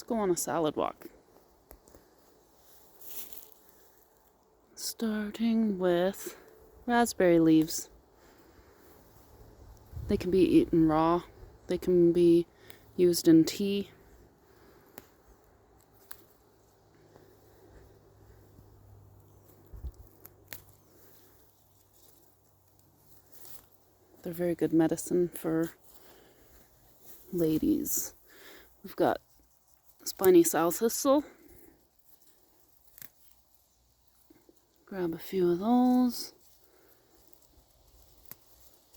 Let's go on a salad walk. Starting with raspberry leaves. They can be eaten raw. They can be used in tea. They're very good medicine for ladies. We've got spiny sow thistle. Grab a few of those.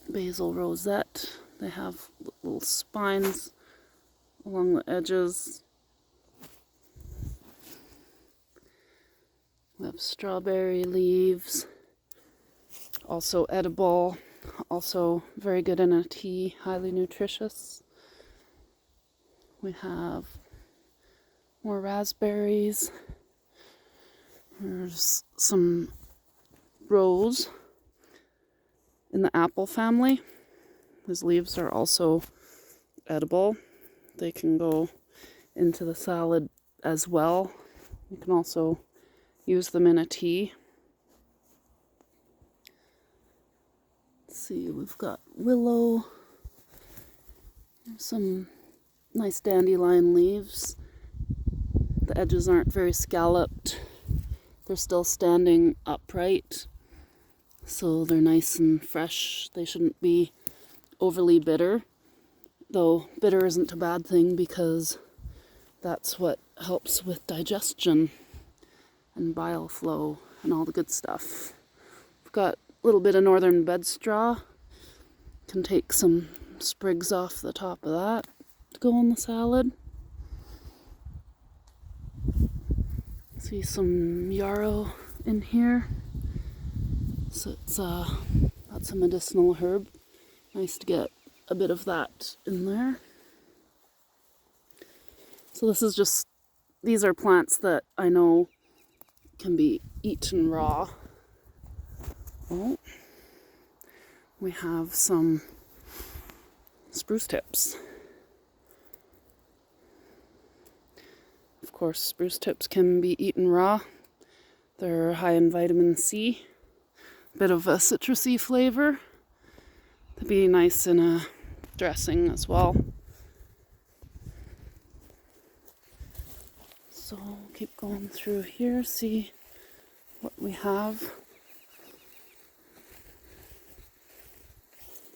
Basil rosette. They have little spines along the edges. We have strawberry leaves. Also edible. Also very good in a tea. Highly nutritious. We have more raspberries. There's some rose in the apple family. These leaves are also edible. They can go into the salad as well. You can also use them in a tea. Let's see, we've got willow. There's some nice dandelion leaves. The edges aren't very scalloped. They're still standing upright, so they're nice and fresh. They shouldn't be overly bitter, though bitter isn't a bad thing because that's what helps with digestion and bile flow and all the good stuff. We've got a little bit of northern bedstraw. Can take some sprigs off the top of that to go on the salad. See some yarrow in here. So that's a medicinal herb. Nice to get a bit of that in there. So these are plants that I know can be eaten raw. Oh, we have some spruce tips. Of course, spruce tips can be eaten raw. They're high in vitamin C, a bit of a citrusy flavor. They'd be nice in a dressing as well. So we'll keep going through here, see what we have.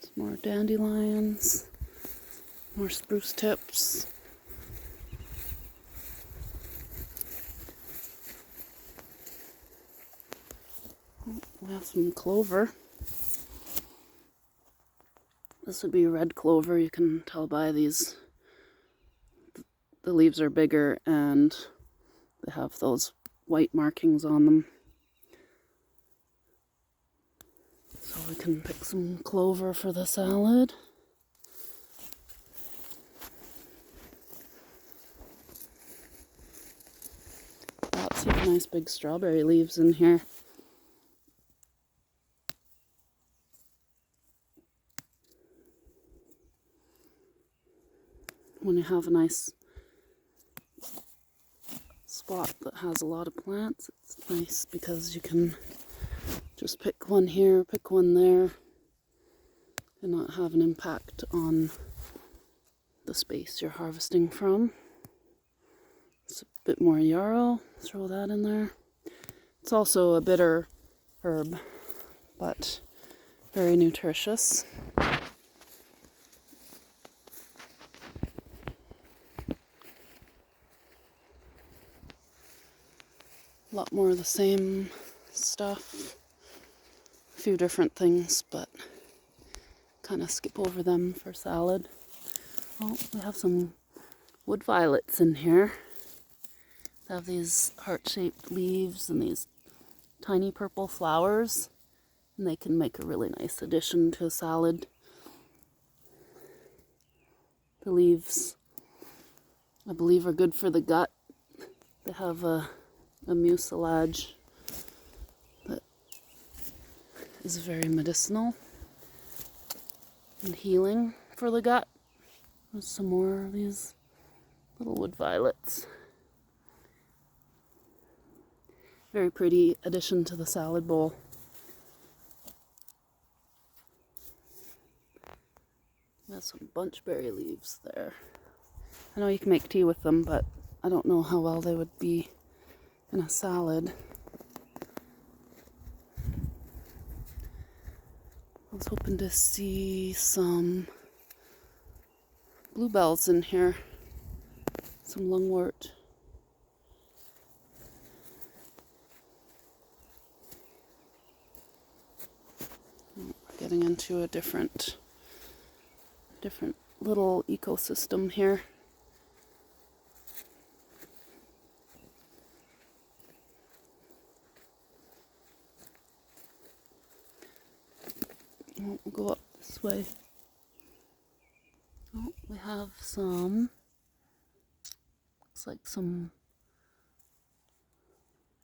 Some more dandelions, more spruce tips. We have some clover. This would be red clover. You can tell by these. The leaves are bigger and they have those white markings on them. So we can pick some clover for the salad. Lots of nice big strawberry leaves in here. When you have a nice spot that has a lot of plants, it's nice because you can just pick one here, pick one there, and not have an impact on the space you're harvesting from. It's a bit more yarrow, throw that in there. It's also a bitter herb, but very nutritious. A lot more of the same stuff. A few different things, but kind of skip over them for salad. Oh, we have some wood violets in here. They have these heart-shaped leaves and these tiny purple flowers, and they can make a really nice addition to a salad. The leaves, I believe, are good for the gut. They have a mucilage that is very medicinal and healing for the gut. There's some more of these Little wood violets. Very pretty addition to the salad bowl. There's some bunchberry leaves there. I know you can make tea with them, but I don't know how well they would be in a salad. I was hoping to see some bluebells in here, some lungwort. We're getting into a different little ecosystem here. We'll go up this way. Oh, we have some, looks like some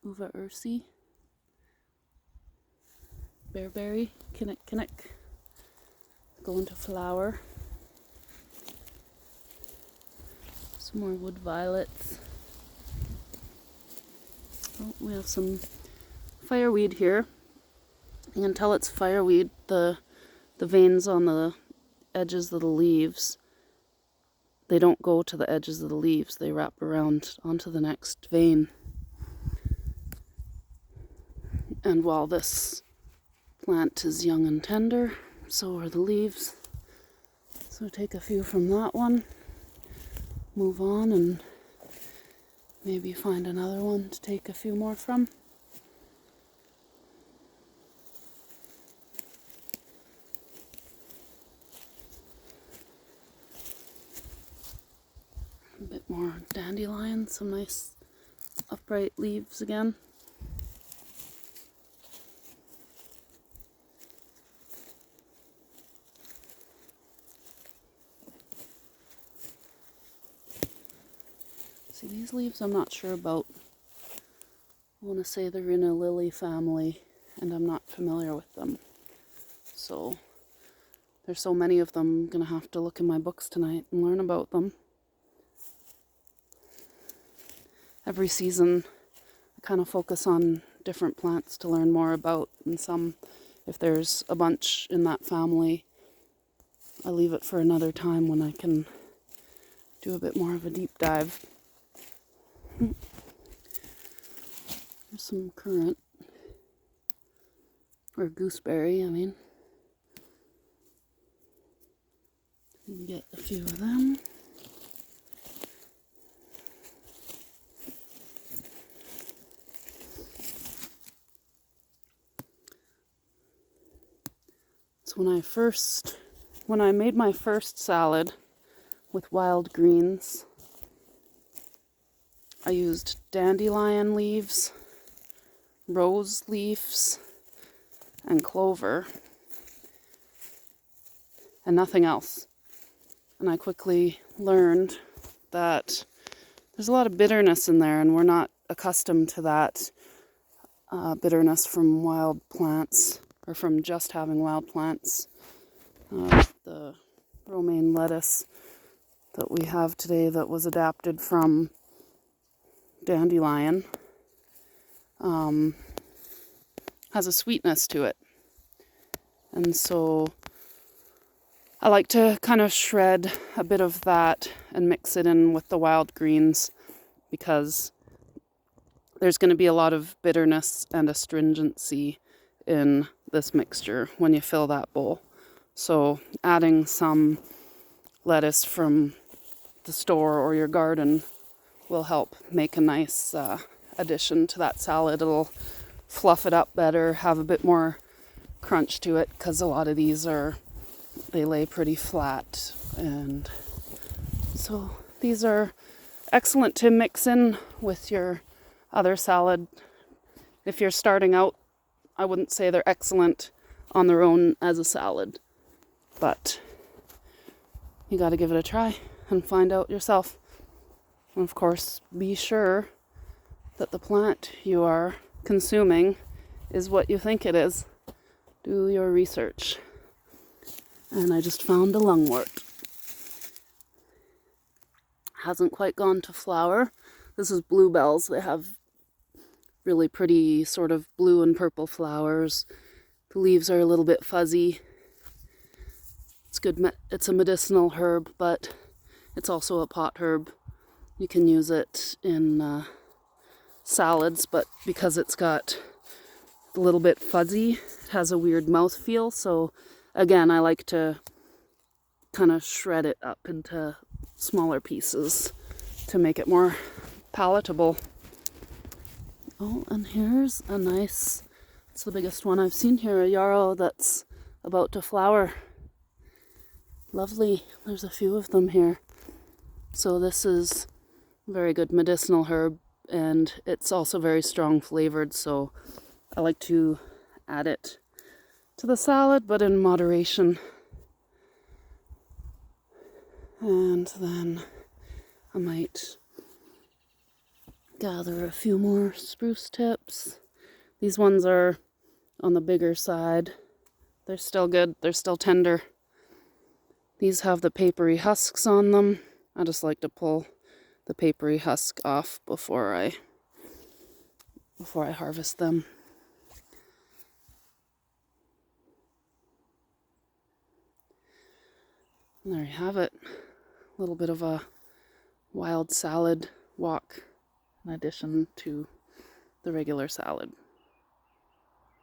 uva ursi, bearberry, kinnick, going to flower. Some more wood violets. Oh, we have some fireweed here. You can tell it's fireweed. The veins on the edges of the leaves, they don't go to the edges of the leaves. They wrap around onto the next vein. And while this plant is young and tender, so are the leaves. So take a few from that one, move on, and maybe find another one to take a few more from. A bit more dandelion, some nice upright leaves again. See, these leaves I'm not sure about. I want to say they're in a lily family, and I'm not familiar with them. So there's so many of them, I'm going to have to look in my books tonight and learn about them. Every season I kind of focus on different plants to learn more about, and some, if there's a bunch in that family, I leave it for another time when I can do a bit more of a deep dive. There's some currant, or gooseberry, I mean. You can get a few of them. So when I made my first salad with wild greens, I used dandelion leaves, rose leaves, and clover, and nothing else. And I quickly learned that there's a lot of bitterness in there, and we're not accustomed to that bitterness from wild plants, or from just having wild plants. The romaine lettuce that we have today that was adapted from dandelion has a sweetness to it. And so I like to kind of shred a bit of that and mix it in with the wild greens, because there's going to be a lot of bitterness and astringency in this mixture when you fill that bowl. So adding some lettuce from the store or your garden will help make a nice addition to that salad. It'll fluff it up better, have a bit more crunch to it, because a lot of these they lay pretty flat. And so these are excellent to mix in with your other salad. If you're starting out, I wouldn't say they're excellent on their own as a salad, but you got to give it a try and find out yourself. And of course, be sure that the plant you are consuming is what you think it is. Do your research. And I just found a lungwort. hasn't quite gone to flower. This is bluebells. They have really pretty sort of blue and purple flowers. The leaves are a little bit fuzzy. It's good. It's a medicinal herb, but it's also a pot herb. You can use it in salads, but because it's got a little bit fuzzy, it has a weird mouthfeel. So again, I like to kind of shred it up into smaller pieces to make it more palatable. Oh, and here's a nice, it's the biggest one I've seen here, a yarrow that's about to flower. Lovely. There's a few of them here. So this is a very good medicinal herb, and it's also very strong flavored, so I like to add it to the salad, but in moderation. And then I might gather a few more spruce tips. These ones are on the bigger side. They're still good. They're still tender. These have the papery husks on them. I just like to pull the papery husk off before I harvest them. And there you have it. A little bit of a wild salad walk in addition to the regular salad.